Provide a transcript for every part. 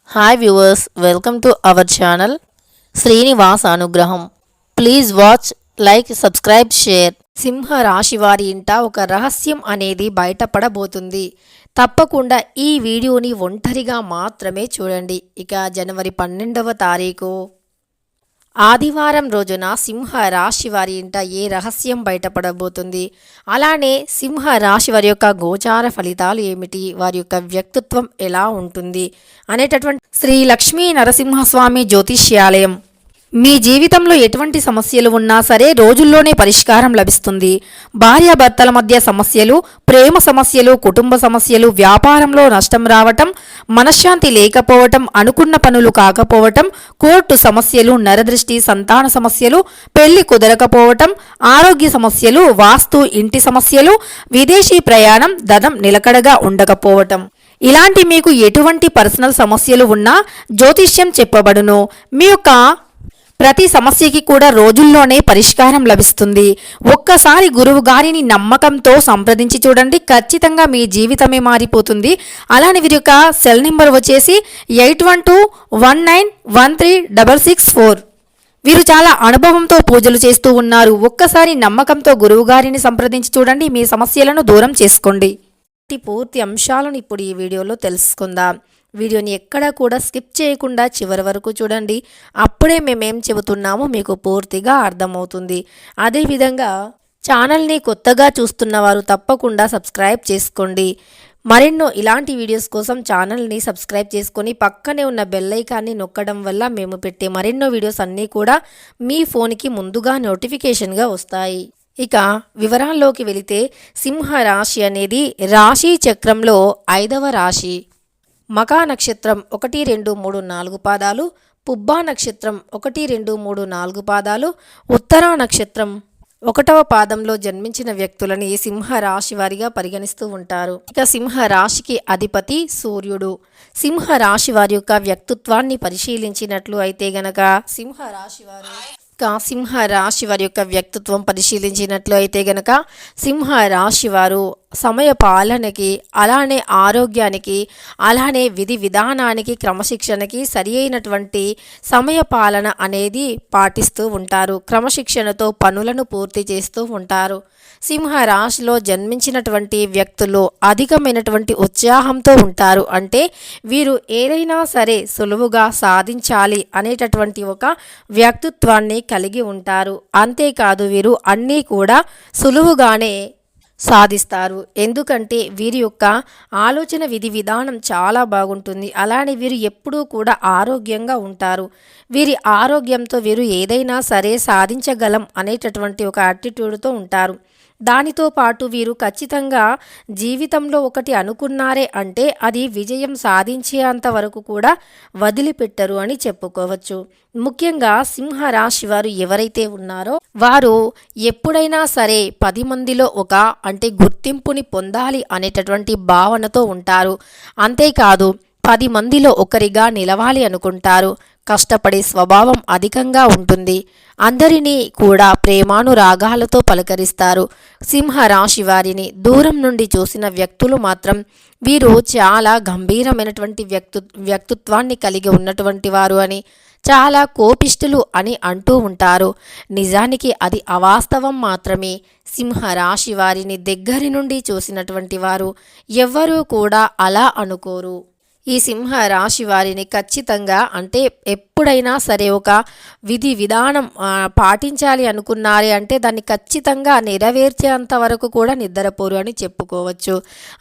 Hi viewers, welcome to our channel Srinivas Anugraham. Please watch, like, subscribe, share. సింహ రాశి వారి ఇంట ఒక రహస్యం అనేది బయటపడబోతుంది. తప్పకుండా ఈ వీడియోని ఒంటరిగా మాత్రమే చూడండి. ఇక జనవరి 12వ తారీఖు ఆదివారం రోజున సింహ రాశి వారి ఇంట ఏ రహస్యం బయటపడబోతుంది, అలానే సింహ రాశి వారి యొక్క గోచార ఫలితాలు ఏమిటి, వారి యొక్క వ్యక్తిత్వం ఎలా ఉంటుంది అనేటటువంటి శ్రీ లక్ష్మీ నరసింహస్వామి జ్యోతిష్యాలయం మీ జీవితంలో ఎటువంటి సమస్యలు ఉన్నా సరే రోజుల్లోనే పరిష్కారం లభిస్తుంది. భార్యాభర్తల మధ్య సమస్యలు, ప్రేమ సమస్యలు, కుటుంబ సమస్యలు, వ్యాపారంలో నష్టం రావటం, మనశ్శాంతి లేకపోవటం, అనుకున్న పనులు కాకపోవటం, కోర్టు సమస్యలు, నరదృష్టి, సంతాన సమస్యలు, పెళ్లి కుదరకపోవటం, ఆరోగ్య సమస్యలు, వాస్తు, ఇంటి సమస్యలు, విదేశీ ప్రయాణం, ధనం నిలకడగా ఉండకపోవటం, ఇలాంటి మీకు ఎటువంటి పర్సనల్ సమస్యలు ఉన్నా జ్యోతిష్యం చెప్పబడును. మీ యొక్క ప్రతి సమస్యకి కూడా రోజుల్లోనే పరిష్కారం లభిస్తుంది. ఒక్కసారి గురువు గారిని నమ్మకంతో సంప్రదించి చూడండి, ఖచ్చితంగా మీ జీవితమే మారిపోతుంది. అలానే వీరి యొక్క సెల్ నెంబర్ వచ్చేసి 8121913664. వీరు చాలా అనుభవంతో పూజలు చేస్తూ ఉన్నారు. ఒక్కసారి నమ్మకంతో గురువు గారిని సంప్రదించి చూడండి, మీ సమస్యలను దూరం చేసుకోండి. పూర్తి అంశాలను ఇప్పుడు ఈ వీడియోలో తెలుసుకుందాం. వీడియోని ఎక్కడా కూడా స్కిప్ చేయకుండా చివరి వరకు చూడండి. అప్పుడే మేమేం చెబుతున్నామో మీకు పూర్తిగా అర్థమవుతుంది. అదేవిధంగా ఛానల్ని కొత్తగా చూస్తున్న వారు తప్పకుండా సబ్స్క్రైబ్ చేసుకోండి. మరెన్నో ఇలాంటి వీడియోస్ కోసం ఛానల్ని సబ్స్క్రైబ్ చేసుకొని పక్కనే ఉన్న బెల్ ఐకాన్ని నొక్కడం వల్ల మేము పెట్టే మరెన్నో వీడియోస్ అన్నీ కూడా మీ ఫోన్కి ముందుగా నోటిఫికేషన్గా వస్తాయి. ఇక వివరాల్లోకి వెళితే సింహ రాశి అనేది రాశి చక్రంలో 5వ రాశి. మకా నక్షత్రం 1, 2, 3, 4 పాదాలు, పుబ్బా నక్షత్రం 1, 2, 3, 4 పాదాలు, ఉత్తరా నక్షత్రం 1వ పాదంలో జన్మించిన వ్యక్తులని సింహ రాశి వారిగా పరిగణిస్తూ ఉంటారు. ఇక సింహ రాశికి అధిపతి సూర్యుడు. సింహ రాశి వారి యొక్క వ్యక్తిత్వాన్ని పరిశీలించినట్లు అయితే గనక సింహ రాశి వారి యొక్క వ్యక్తిత్వం పరిశీలించినట్లు అయితే గనక సింహ రాశి వారు సమయ పాలనకి, అలానే ఆరోగ్యానికి, అలానే విధి విధానానికి, క్రమశిక్షణకి సరి అయినటువంటి సమయ పాలన అనేది పాటిస్తూ ఉంటారు. క్రమశిక్షణతో పనులను పూర్తి చేస్తూ ఉంటారు. సింహ రాశిలో జన్మించినటువంటి వ్యక్తులు అధికమైనటువంటి ఉత్సాహంతో ఉంటారు. అంటే వీరు ఏదైనా సరే సులువుగా సాధించాలి అనేటటువంటి ఒక వ్యక్తిత్వాన్ని కలిగి ఉంటారు. అంతేకాదు వీరు అన్నీ కూడా సులువుగానే సాధిస్తారు. ఎందుకంటే వీరి యొక్క ఆలోచన విధి విధానం చాలా బాగుంటుంది. అలానే వీరు ఎప్పుడూ కూడా ఆరోగ్యంగా ఉంటారు. వీరి ఆరోగ్యంతో వీరు ఏదైనా సరే సాధించగలం అనేటటువంటి ఒక యాటిట్యూడ్తో ఉంటారు. దానితో పాటు వీరు ఖచ్చితంగా జీవితంలో ఒకటి అనుకున్నారే అంటే అది విజయం సాధించేంత వరకు కూడా వదిలిపెట్టరు అని చెప్పుకోవచ్చు. ముఖ్యంగా సింహ రాశి వారు ఎవరైతే ఉన్నారో వారు ఎప్పుడైనా సరే 10 మందిలో అంటే గుర్తింపుని పొందాలి అనేటటువంటి భావనతో ఉంటారు. అంతేకాదు 10 మందిలో ఒకరిగా నిలవాలి అనుకుంటారు. కష్టపడే స్వభావం అధికంగా ఉంటుంది. అందరినీ కూడా ప్రేమానురాగాలతో పలకరిస్తారు. సింహ రాశి వారిని దూరం నుండి చూసిన వ్యక్తులు మాత్రం వీరు చాలా గంభీరమైనటువంటి వ్యక్తిత్వాన్ని కలిగి ఉన్నటువంటి వారు అని, చాలా కోపిష్ఠులు అని అంటూ ఉంటారు. నిజానికి అది అవాస్తవం మాత్రమే. సింహ రాశి వారిని దగ్గరి నుండి చూసినటువంటి వారు ఎవ్వరూ కూడా అలా అనుకోరు. ఈ సింహ రాశి వారిని ఖచ్చితంగా అంటే ఎప్పుడైనా సరే ఒక విధి విధానం పాటించాలి అనుకున్నారే అంటే దాన్ని ఖచ్చితంగా నెరవేర్చేంత వరకు కూడా నిద్రపోరు అని చెప్పుకోవచ్చు.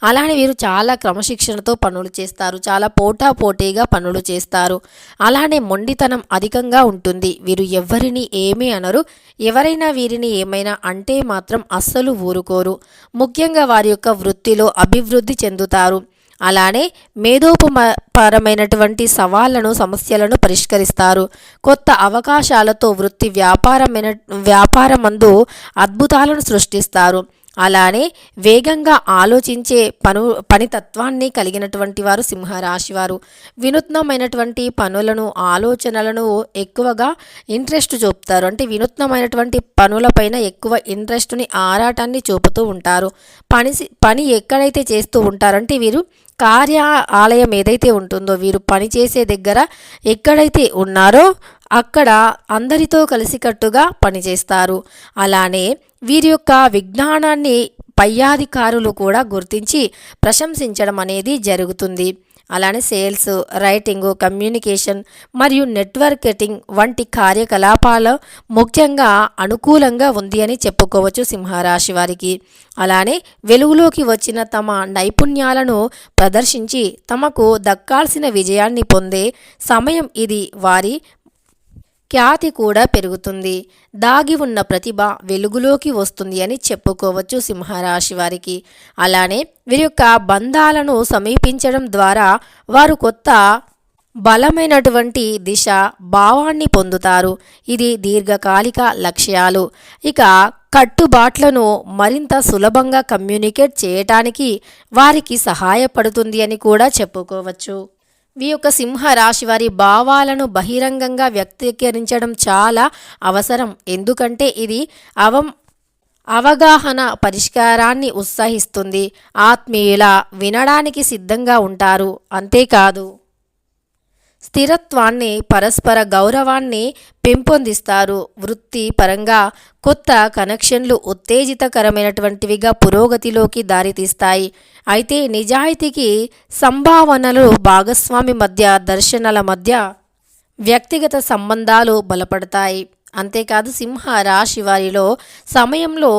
అలానే వీరు చాలా క్రమశిక్షణతో పనులు చేస్తారు. చాలా పోటాపోటీగా పనులు చేస్తారు. అలానే మొండితనం అధికంగా ఉంటుంది. వీరు ఎవరిని ఏమీ అనరు. ఎవరైనా వీరిని ఏమైనా అంటే మాత్రం అస్సలు ఊరుకోరు. ముఖ్యంగా వారి యొక్క వృత్తిలో అభివృద్ధి చెందుతారు. అలానే మేధోపరమైనటువంటి సవాళ్లను, సమస్యలను పరిష్కరిస్తారు. కొత్త అవకాశాలతో వృత్తి వ్యాపారమందు అద్భుతాలను సృష్టిస్తారు. అలానే వేగంగా ఆలోచించే పనితత్వాన్ని కలిగినటువంటి వారు సింహరాశి వారు. వినూత్నమైనటువంటి పనులను, ఆలోచనలను ఎక్కువగా ఇంట్రెస్ట్ చూపుతారు. అంటే వినూత్నమైనటువంటి పనులపైన ఎక్కువ ఇంట్రెస్ట్ని, ఆరాటాన్ని చూపుతూ ఉంటారు. పని ఎక్కడైతే చేస్తూ ఉంటారంటే వీరు కార్యాలయం ఏదైతే ఉంటుందో, వీరు పనిచేసే దగ్గర ఎక్కడైతే ఉన్నారో అక్కడ అందరితో కలిసికట్టుగా పనిచేస్తారు. అలానే వీరి యొక్క విజ్ఞానాన్ని పై అధికారులు కూడా గుర్తించి ప్రశంసించడం అనేది జరుగుతుంది. అలానే సేల్స్, రైటింగు, కమ్యూనికేషన్ మరియు నెట్వర్కెటింగ్ వంటి కార్యకలాపాలు ముఖ్యంగా అనుకూలంగా ఉంది అని చెప్పుకోవచ్చు సింహరాశి వారికి. అలానే వెలుగులోకి వచ్చిన తమ నైపుణ్యాలను ప్రదర్శించి తమకు దక్కాల్సిన విజయాన్ని పొందే సమయం ఇది. వారి ఖ్యాతి కూడా పెరుగుతుంది. దాగి ఉన్న ప్రతిభ వెలుగులోకి వస్తుంది అని చెప్పుకోవచ్చు సింహరాశి వారికి. అలానే వీరి యొక్క బంధాలను సమీపించడం ద్వారా వారు కొత్త బలమైనటువంటి దిశ భావాన్ని పొందుతారు. ఇది దీర్ఘకాలిక లక్ష్యాలు. ఇక కట్టుబాట్లను మరింత సులభంగా కమ్యూనికేట్ చేయటానికి వారికి సహాయపడుతుంది అని కూడా చెప్పుకోవచ్చు. ఈ యొక్క సింహరాశి వారి భావాలను బహిరంగంగా వ్యక్తీకరించడం చాలా అవసరం. ఎందుకంటే ఇది అవగాహన పరిష్కారాన్ని ఉత్సహిస్తుంది. ఆత్మీయుల వినడానికి సిద్ధంగా ఉంటారు. అంతేకాదు స్థిరత్వాన్ని, పరస్పర గౌరవాన్ని పెంపొందిస్తారు. వృత్తి పరంగా కొత్త కనెక్షన్లు ఉత్తేజితకరమైనటువంటివిగా పురోగతిలోకి దారితీస్తాయి. అయితే నిజాయితీకి సంభావనలు, భాగస్వామి మధ్య దర్శనాల మధ్య వ్యక్తిగత సంబంధాలు బలపడతాయి. అంతేకాదు సింహరాశి వారిలో సమయంలో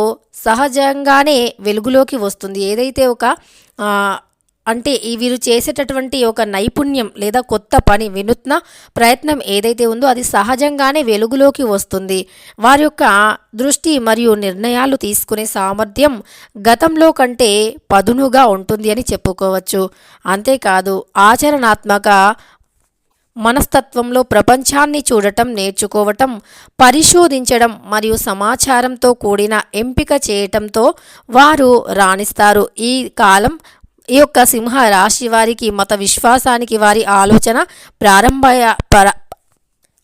సహజంగానే వెలుగులోకి వస్తుంది. ఏదైతే ఒక అంటే వీరు చేసేటటువంటి ఒక నైపుణ్యం లేదా కొత్త పని, వినూత్న ప్రయత్నం ఏదైతే ఉందో అది సహజంగానే వెలుగులోకి వస్తుంది. వారి యొక్క దృష్టి మరియు నిర్ణయాలు తీసుకునే సామర్థ్యం గతంలో కంటే పదునుగా ఉంటుంది అని చెప్పుకోవచ్చు. అంతేకాదు ఆచరణాత్మక మనస్తత్వంలో ప్రపంచాన్ని చూడటం, నేర్చుకోవటం, పరిశోధించడం మరియు సమాచారంతో కూడిన ఎంపిక చేయటంతో వారు రాణిస్తారు. ఈ కాలం ఈ యొక్క సింహరాశి వారికి మత విశ్వాసానికి వారి ఆలోచన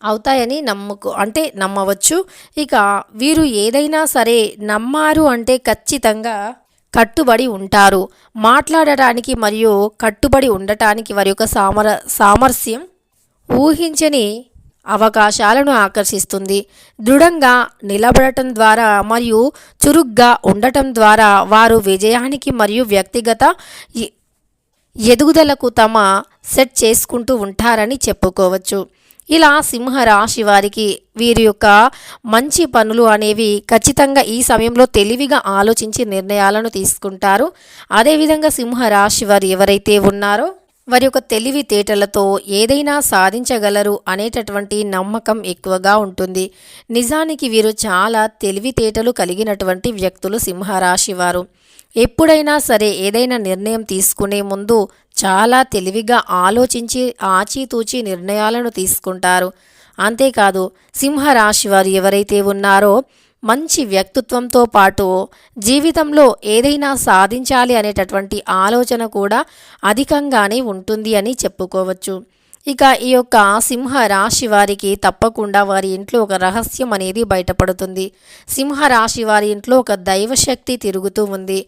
అవుతాయని నమ్మవచ్చు. ఇక వీరు ఏదైనా సరే నమ్మారు అంటే ఖచ్చితంగా కట్టుబడి ఉంటారు. మాట్లాడటానికి మరియు కట్టుబడి ఉండటానికి వారి యొక్క సామర్థ్యం ఊహించని అవకాశాలను ఆకర్షిస్తుంది. దృఢంగా నిలబడటం ద్వారా మరియు చురుగ్గా ఉండటం ద్వారా వారు విజయానికి మరియు వ్యక్తిగత ఎదుగుదలకు తమ సెట్ చేసుకుంటూ ఉంటారని చెప్పుకోవచ్చు. ఇలా సింహరాశి వారికి వీరి యొక్క మంచి పనులు అనేవి ఖచ్చితంగా ఈ సమయంలో తెలివిగా ఆలోచించి నిర్ణయాలను తీసుకుంటారు. అదేవిధంగా సింహరాశి వారు ఎవరైతే ఉన్నారో వారి యొక్క తెలివితేటలతో ఏదైనా సాధించగలరు అనేటటువంటి నమ్మకం ఎక్కువగా ఉంటుంది. నిజానికి వీరు చాలా తెలివితేటలు కలిగినటువంటి వ్యక్తులు సింహరాశి వారు. ఎప్పుడైనా సరే ఏదైనా నిర్ణయం తీసుకునే ముందు చాలా తెలివిగా ఆలోచించి ఆచితూచి నిర్ణయాలను తీసుకుంటారు. అంతేకాదు సింహరాశి వారు ఎవరైతే ఉన్నారో మంచి వ్యక్తిత్వంతో పాటు జీవితంలో ఏదైనా సాధించాలి అనేటటువంటి ఆలోచన కూడా అధికంగానే ఉంటుంది అని చెప్పుకోవచ్చు. ఇక ఈ యొక్క సింహరాశి వారికి తప్పకుండా వారి ఇంట్లో ఒక రహస్యం అనేది బయటపడుతుంది. సింహరాశి వారి ఇంట్లో ఒక దైవశక్తి తిరుగుతూ ఉంది.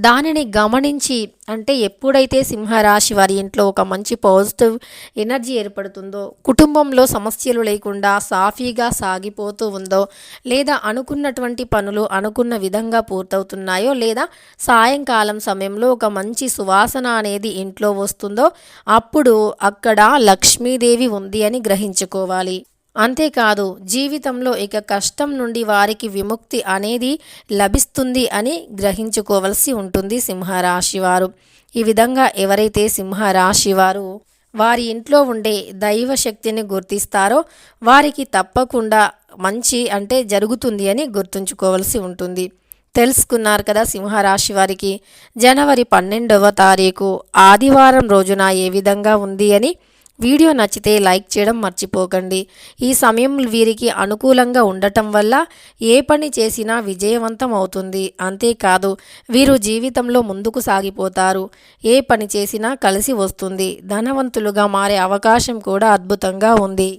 దానిని గమనించి అంటే ఎప్పుడైతే సింహరాశి వారి ఇంట్లో ఒక మంచి పాజిటివ్ ఎనర్జీ ఏర్పడుతుందో, కుటుంబంలో సమస్యలు లేకుండా సాఫీగా సాగిపోతూ ఉందో, లేదా అనుకున్నటువంటి పనులు అనుకున్న విధంగా పూర్తవుతున్నాయో, లేదా సాయంకాలం సమయంలో ఒక మంచి సువాసన అనేది ఇంట్లో వస్తుందో అప్పుడు అక్కడ లక్ష్మీదేవి ఉంది అని గ్రహించుకోవాలి. అంతేకాదు జీవితంలో ఇక కష్టం నుండి వారికి విముక్తి అనేది లభిస్తుంది అని గ్రహించుకోవలసి ఉంటుంది సింహరాశి వారు. ఈ విధంగా ఎవరైతే సింహరాశి వారు వారి ఇంట్లో ఉండే దైవశక్తిని గుర్తిస్తారో వారికి తప్పకుండా మంచి జరుగుతుంది అని గుర్తుంచుకోవలసి ఉంటుంది. తెలుసుకున్నారు కదా సింహరాశి వారికి జనవరి 12వ తారీఖు ఆదివారం రోజున ఏ విధంగా ఉంది అని. వీడియో నచ్చితే లైక్ చేయడం మర్చిపోకండి. ఈ సమయం వీరికి అనుకూలంగా ఉండటం వల్ల ఏ పని చేసినా విజయవంతం అవుతుంది. అంతేకాదు వీరు జీవితంలో ముందుకు సాగిపోతారు. ఏ పని చేసినా కలిసి వస్తుంది. ధనవంతులుగా మారే అవకాశం కూడా అద్భుతంగా ఉంది.